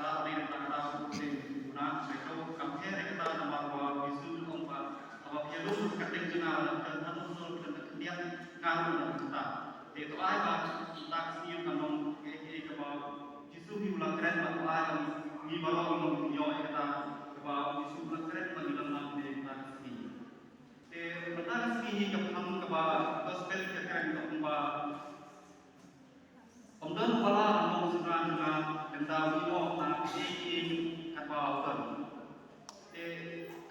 ada yang tak ada guna itu kampanye kita nama bahwa isu ompa apa pilu kating jena dan usul dan kemudian ngaruh kita itu apa tak sih kanong ke bahwa isu hiulah keren atau apa di bawah umum yo kita bahwa isu keren bagi dalam kita sini pertama sih ke paham ke bahwa gospel keren ke Omdan pala ang sunan nga ganda ino na iin katawatan.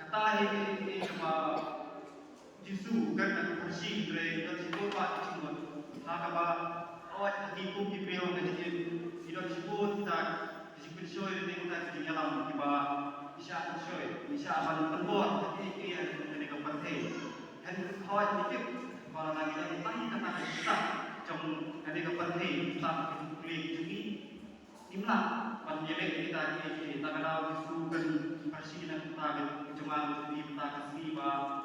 Katahi kama Jisu kan ang kursi dre dan sibo pa chimot. Hakaba awat di ko kipeo na jin ino sibo ta sipil shoy ni ta kinyalam kiba isya shoy isya aman tambor iian ni ka partay. Han awat dikit para lagi tang kata kita trong cái này phần thể làm cái quyền chúng ý im lặng bằng những cái kita ini kita kalau disuruhkan versi dan kita cuma kita kasih bahwa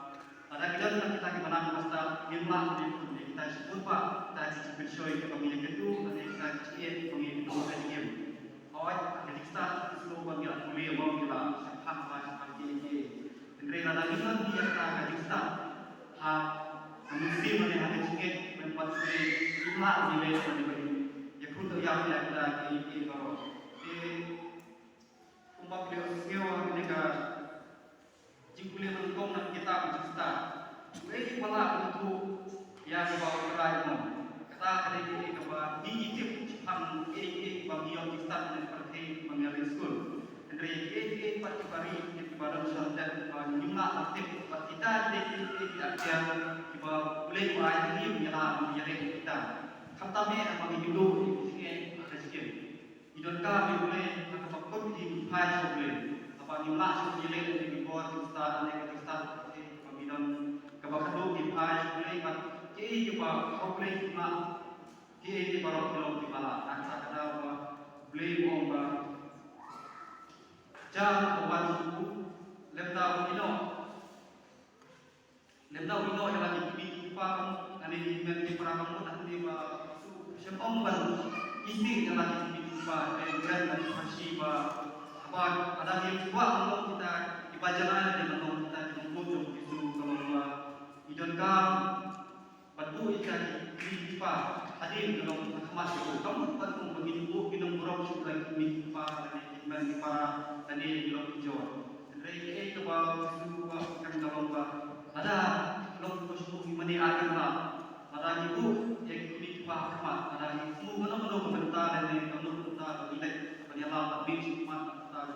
ada kita menang pasta im lặng di kita sebut pak kita cipin show ke pemilik itu nanti kita cipin pemilik itu lagi awal ada kita disuruh panggil kuliah mau kita sepak seperti ini dan ada kita dia kita ha mesti melihat cipin membuat jumlah nilai yang diberi. Ya pun yang kita ini kalau umat beliau sewa mereka jikuliah menungkong dan kita berjusta. Ini malah untuk yang bawa kerajaan. Kita ada ini kepada digitif pang ini bagi yang kita dan partai mengalih school. Dari ini partai yang kepada masyarakat jumlah aktif kita di akhir kita boleh mulai ini menjadi kita. Kami bagi dulu ini ada sikit. Idon kami boleh nakapagput di pay boleh. Apa jumlah sulit di bawah kita dan kita kami don kapag di pay boleh kat ini kita boleh cuma ini baru belum di bala. Asa kada boleh bomba. Jangan obat suku lemda ino yang lagi di pang ani di perang nanti siapa isi yang lagi di pang dan masih apa ada yang buat untuk kita dibacakan dan untuk kita dibutuh itu kalau idon kam batu ikan di pang hadir dalam kemas itu kamu batu begitu minum buruk sudah di pang dan di para tadi di dalam hijau dari ini ke bawah semua kami dalam ada kalau kau mani akan lah ada ibu yang ini faham ada ibu mana bentar dan kamu bentar ilek penyalam tapi cuma bentar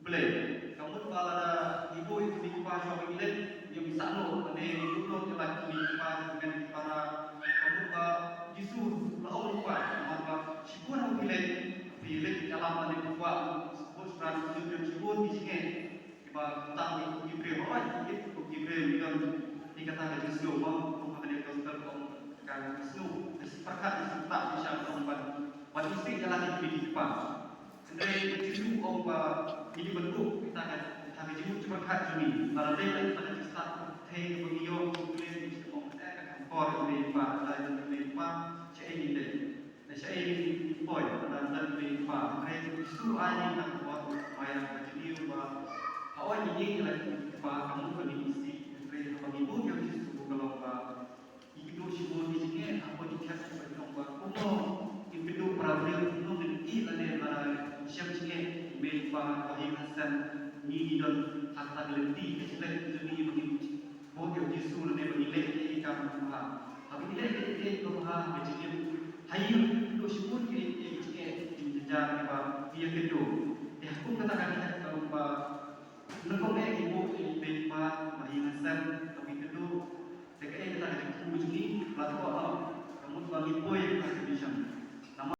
boleh kamu kalau ada ibu itu di faham ilek dia bisa lo ada ibu lo jalan di faham dengan para kamu Yesus lalu lupa maka sibuk ilek dalam ada buat sebut surat sebut di sini kita tentang Ibrahim Ibrahim dan dikatakan Yesus mau menghadiri gospel kan Yesus sepakat tak bisa membuat istri jalan di depan. Sendiri Yesus ini bentuk kita kan kami Yesus sepakat ini. Kalau dia pada kita teh beliau boleh bisa kantor di depan dan di depan saya ini deh. Saya ini poin dan di depan. Yesus ini nak buat bayar jadi awak ini lagi kamu kondisi dari ibu yang disuruh kalau ibu sibuk di sini apa dikasih pada orang umum ibu problem umum ini adalah siapa sih berupa kehinasan ni dan harta gelenti kecil jadi begitu boleh disuruh dan menilai kamu Tuhan tapi nilai Tuhan kecil hayu ibu sibuk ini jajar dia kedua ya pun katakan kalau Nukong ibu ibu mahinasan tapi itu dekat kita ada kubu ini lalu kamu bagi poin contribution